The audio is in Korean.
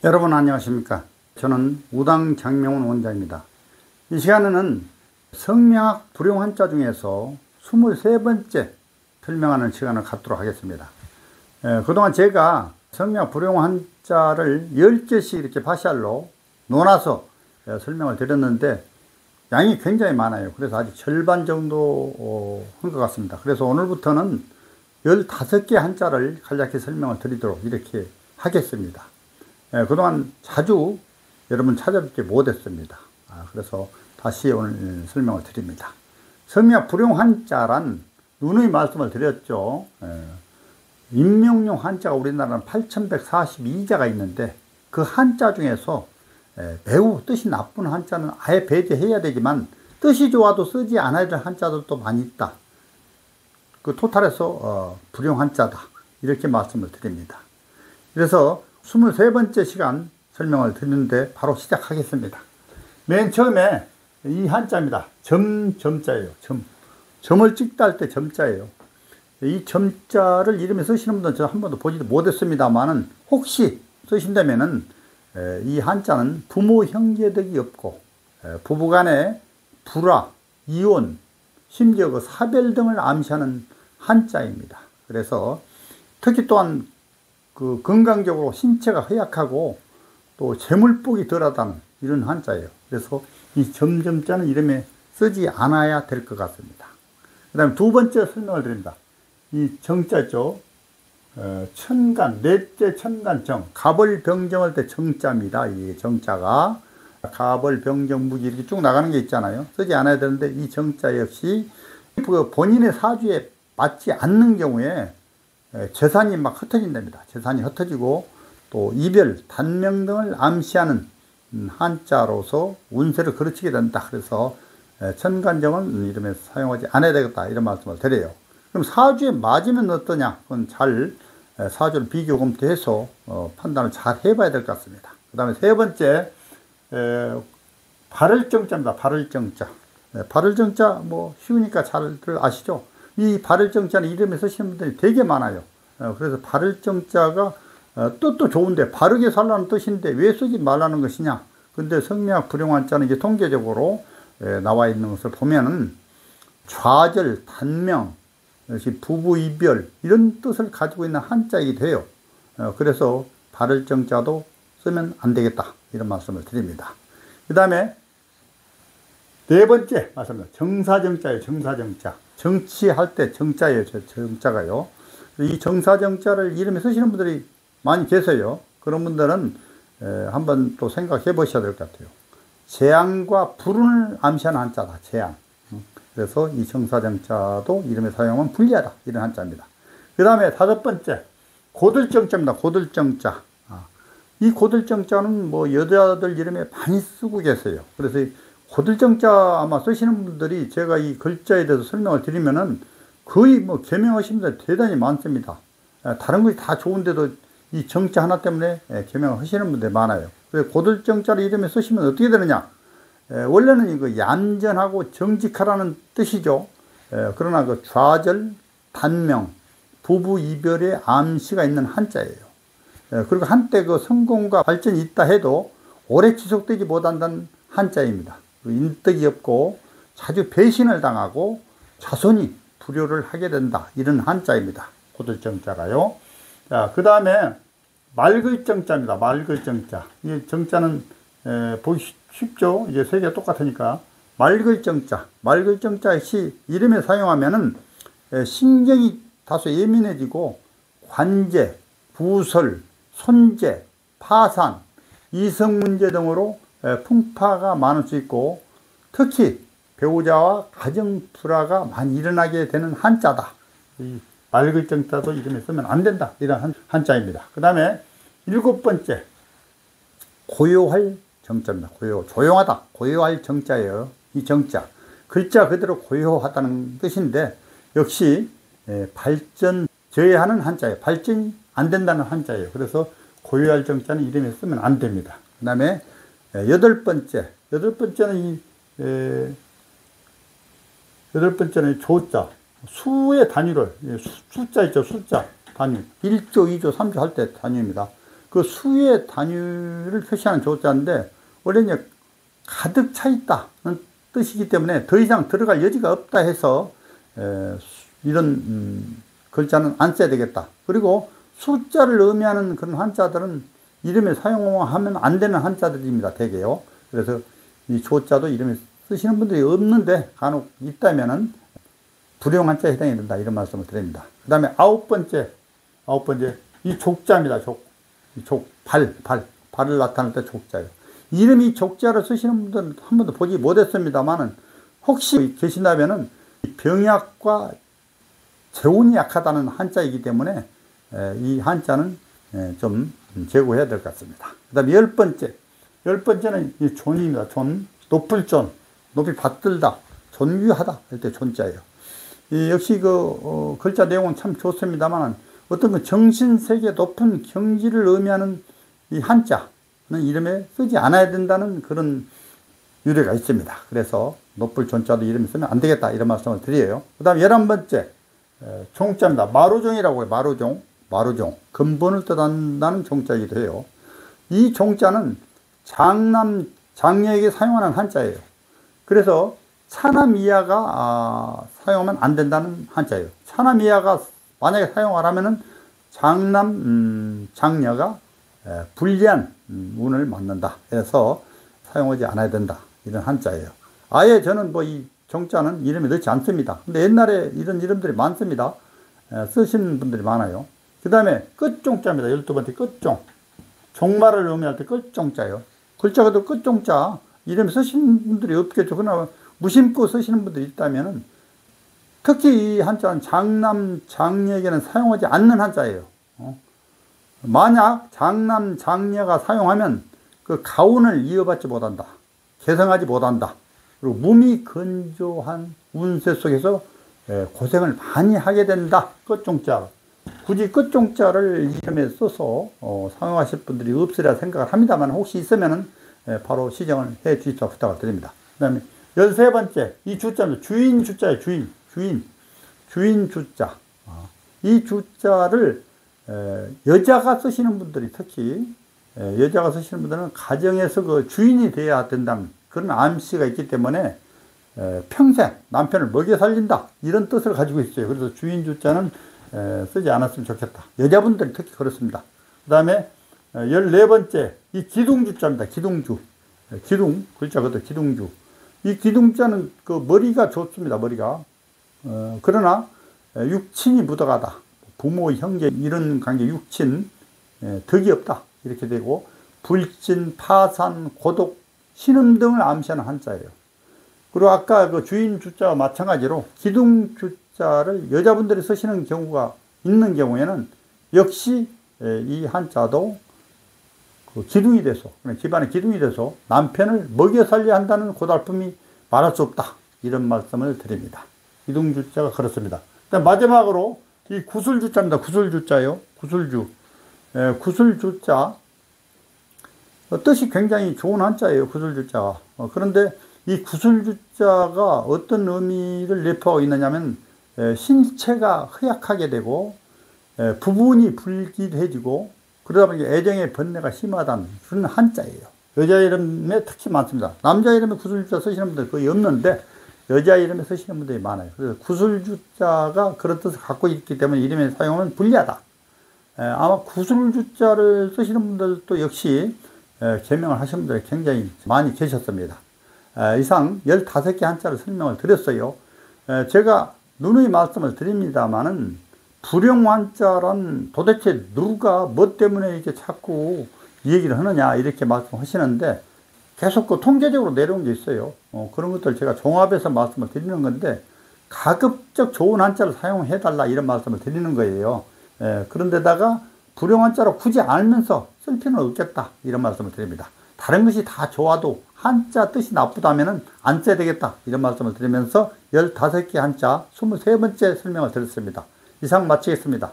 여러분 안녕하십니까. 저는 우당 장명훈 원장입니다. 이 시간에는 성명학 불용 한자 중에서 23번째 설명하는 시간을 갖도록 하겠습니다. 그동안 제가 성명학 불용 한자를 10개씩 이렇게 파시알로 놓아서 설명을 드렸는데 양이 굉장히 많아요. 그래서 아직 절반 정도 한 것 같습니다. 그래서 오늘부터는 15개 한자를 간략히 설명을 드리도록 이렇게 하겠습니다. 그동안 자주 여러분 찾아뵙지 못했습니다. 그래서 다시 오늘 설명을 드립니다. 성명학 불용 한자란 누누이 말씀을 드렸죠. 임명용 한자가 우리나라는 8142자가 있는데 그 한자 중에서 매우 뜻이 나쁜 한자는 아예 배제해야 되지만 뜻이 좋아도 쓰지 않아야 될 한자들도 많이 있다. 그 토탈에서 불용 한자다. 이렇게 말씀을 드립니다. 그래서 23번째 시간 설명을 드리는데 바로 시작하겠습니다. 맨 처음에 이 한자입니다. 점자예요. 점을 찍다 할 때 점자예요. 이 점자를 이름에 쓰시는 분들은 저 한 번도 보지도 못했습니다만은 혹시 쓰신다면은 이 한자는 부모 형제덕이 없고 부부간의 불화, 이혼, 심지어 그 사별 등을 암시하는 한자입니다. 그래서 특히 또한 그 건강적으로 신체가 허약하고 또 재물복이 덜하다는 이런 한자예요. 그래서 이 점점자는 이름에 쓰지 않아야 될 것 같습니다. 그 다음에 두 번째 설명을 드립니다. 이 정자죠. 천간, 넷째 천간정, 갑을병정할 때 정자입니다. 이 정자가 갑을병정무기 이렇게 쭉 나가는 게 있잖아요. 쓰지 않아야 되는데 이 정자 역시 그 본인의 사주에 맞지 않는 경우에 재산이 막 흩어진답니다. 재산이 흩어지고 또 이별, 단명 등을 암시하는 한자로서 운세를 그르치게 된다. 그래서 천간정은 이름에 사용하지 않아야 되겠다. 이런 말씀을 드려요. 그럼 사주에 맞으면 어떠냐? 그건 잘 사주를 비교 검토해서 판단을 잘 해봐야 될 것 같습니다. 그 다음에 세 번째 발을정자입니다. 발을정자. 발을정자 뭐 쉬우니까 잘들 아시죠? 이 발을정자는 이름에 쓰시는 분들이 되게 많아요. 그래서 발을정자가 뜻도 좋은데 바르게 살라는 뜻인데 왜 쓰지 말라는 것이냐. 근데 성명학 불용 한자는 이제 통계적으로 나와 있는 것을 보면은 좌절, 단명, 부부 이별 이런 뜻을 가지고 있는 한자이기도 해요. 그래서 발을정자도 쓰면 안 되겠다. 이런 말씀을 드립니다. 그 다음에 네 번째 말씀입니다. 정사정자예요. 정사정자. 정치할 때 정자예요. 정자가요. 이 정사정자를 이름에 쓰시는 분들이 많이 계세요. 그런 분들은 한번 또 생각해 보셔야 될 것 같아요. 재앙과 불운을 암시하는 한자다. 재앙. 그래서 이 정사정자도 이름에 사용하면 불리하다. 이런 한자입니다. 그 다음에 다섯 번째 고들정자입니다. 고들정자. 이 고들정자는 뭐 여자들 이름에 많이 쓰고 계세요. 그래서 고들정자 아마 쓰시는 분들이 제가 이 글자에 대해서 설명을 드리면은 거의 뭐 개명하신 분들 대단히 많습니다. 다른 것이 다 좋은데도 이 정자 하나 때문에 개명을 하시는 분들 많아요. 그래서 고들정자를 이름에 쓰시면 어떻게 되느냐? 원래는 이거 얌전하고 정직하라는 뜻이죠. 그러나 그 좌절, 단명, 부부 이별의 암시가 있는 한자예요. 그리고 한때 그 성공과 발전이 있다 해도 오래 지속되지 못한다는 한자입니다. 인덕이 없고 자주 배신을 당하고 자손이 불효를 하게 된다. 이런 한자입니다. 고들정자가요. 자, 그 다음에 말글정자입니다. 말글정자. 이 정자는 보기 쉽죠? 이제 세 개가 똑같으니까. 말글정자. 말글정자 역시 이름에 사용하면은 신경이 다소 예민해지고 관제, 부설, 손재, 파산, 이성 문제 등으로 풍파가 많을 수 있고 특히 배우자와 가정 불화가 많이 일어나게 되는 한자다. 이 말글정자도 이름에 쓰면 안 된다. 이런 한자입니다. 그 다음에 일곱 번째 고요할 정자입니다. 조용하다. 고요할 정자예요. 이 정자. 글자 그대로 고요하다는 뜻인데 역시 발전 저해하는 한자예요. 발전이 안 된다는 한자예요. 그래서 고요할 정자는 이름에 쓰면 안 됩니다. 그 다음에 여덟 번째는 조자. 수의 단위를, 숫자 있죠, 숫자. 단위. 1조, 2조, 3조 할 때 단위입니다. 그 그 수의 단위를 표시하는 조자인데 원래 이제 가득 차 있다는 뜻이기 때문에 더 이상 들어갈 여지가 없다 해서 이런 글자는 안 써야 되겠다. 그리고 숫자를 의미하는 그런 한자들은 이름에 사용하면 안 되는 한자들입니다. 대개요. 그래서 이 조자도 이름에 쓰시는 분들이 없는데 간혹 있다면은 불용 한자에 해당이 된다. 이런 말씀을 드립니다. 그 다음에 아홉 번째 이 족자입니다. 발을 나타낼 때 족자예요. 이름이 족자를 쓰시는 분들은 한 번도 보지 못했습니다만은 혹시 계신다면은 병약과 재운이 약하다는 한자이기 때문에 이 한자는 좀 제고해야 될 것 같습니다. 그 다음에 열 번째는 이 존입니다. 높을 존, 높이 받들다, 존귀하다 할 때 존자예요. 역시 글자 내용은 참 좋습니다만 어떤 그 정신세계 높은 경지를 의미하는 이 한자는 이름에 쓰지 않아야 된다는 그런 유래가 있습니다. 그래서 높을 존자도 이름에 쓰면 안 되겠다 이런 말씀을 드려요. 그 다음 11번째 종자입니다. 마루종이라고 해요. 마루종. 근본을 뜻한다는 종자이기도 해요. 이 종자는 장녀에게 사용하는 한자예요. 그래서 차남 이하가 사용하면 안 된다는 한자예요. 차남 이하가 만약에 사용을 하면은 장녀가 불리한 운을 맞는다 해서 사용하지 않아야 된다 이런 한자예요. 아예 저는 이 정자는 이름에 넣지 않습니다. 근데 옛날에 이런 이름들이 많습니다. 쓰시는 분들이 많아요. 그 다음에 끝종자입니다. 12번째 끝종. 종말을 의미할 때 끝종자예요. 글자가도 끝종자 이름 쓰시는 분들이 없겠죠. 그러나 무심코 쓰시는 분들이 있다면은 특히 이 한자는 장녀에게는 사용하지 않는 한자예요. 만약 장녀가 사용하면 그 가운을 이어받지 못한다. 개성하지 못한다. 그리고 몸이 건조한 운세 속에서 고생을 많이 하게 된다. 끝종자. 굳이 끝종자를 이름에 써서 사용하실 분들이 없으리라 생각을 합니다만 혹시 있으면은 바로 시정을 해 주십사 부탁을 드립니다. 그 다음에 13번째 이 주자는 주인 주자예요. 주인 주자. 이 주자를 여자가 쓰시는 분들이 특히 여자가 쓰시는 분들은 가정에서 그 주인이 되어야 된다는 그런 암시가 있기 때문에 평생 남편을 먹여 살린다 이런 뜻을 가지고 있어요. 그래서 주인 주자는 쓰지 않았으면 좋겠다. 여자분들이 특히 그렇습니다. 그 다음에 14번째 이 기둥주자입니다. 기둥주. 기둥 글자거든. 기둥주. 이 기둥자는 그 머리가 좋습니다. 머리가. 그러나 육친이 묻어가다. 부모, 형제 이런 관계 육친 덕이 없다 이렇게 되고 불진, 파산, 고독, 신음 등을 암시하는 한자예요. 그리고 아까 그 주인 주자와 마찬가지로 기둥 주자를 여자분들이 쓰시는 경우가 있는 경우에는 역시 이 한자도 그 기둥이 돼서 집안의 기둥이 돼서 남편을 먹여 살려야 한다는 고달픔이 말할 수 없다 이런 말씀을 드립니다. 기둥 주자가 그렇습니다. 마지막으로 이 구술주자입니다. 구술주자요. 구술주. 구술주자. 뜻이 굉장히 좋은 한자예요. 구술주자가. 그런데 이 구술주자가 어떤 의미를 내포하고 있느냐면 신체가 허약하게 되고 부분이 불길해지고 그러다 보니까 애정의 번뇌가 심하다는 그런 한자예요. 여자 이름에 특히 많습니다. 남자 이름에 구술주자 쓰시는 분들 거의 없는데 여자 이름에 쓰시는 분들이 많아요. 그래서 구술주자가 그런 뜻을 갖고 있기 때문에 이름에 사용하면 불리하다. 아마 구술주자를 쓰시는 분들도 역시 개명을 하신 분들이 굉장히 많이 계셨습니다. 이상 15개 한자를 설명을 드렸어요. 제가 누누이 말씀을 드립니다만은 불용한자란 도대체 누가 뭐 때문에 이렇게 자꾸 얘기를 하느냐 이렇게 말씀하시는데 계속 그 통계적으로 내려온 게 있어요. 그런 것들 제가 종합해서 말씀을 드리는 건데 가급적 좋은 한자를 사용해 달라 이런 말씀을 드리는 거예요. 그런데다가 불용한자로 굳이 알면서 쓸 필요는 없겠다 이런 말씀을 드립니다. 다른 것이 다 좋아도 한자 뜻이 나쁘다면 안 써야 되겠다 이런 말씀을 드리면서 15개 한자 23번째 설명을 드렸습니다. 이상 마치겠습니다.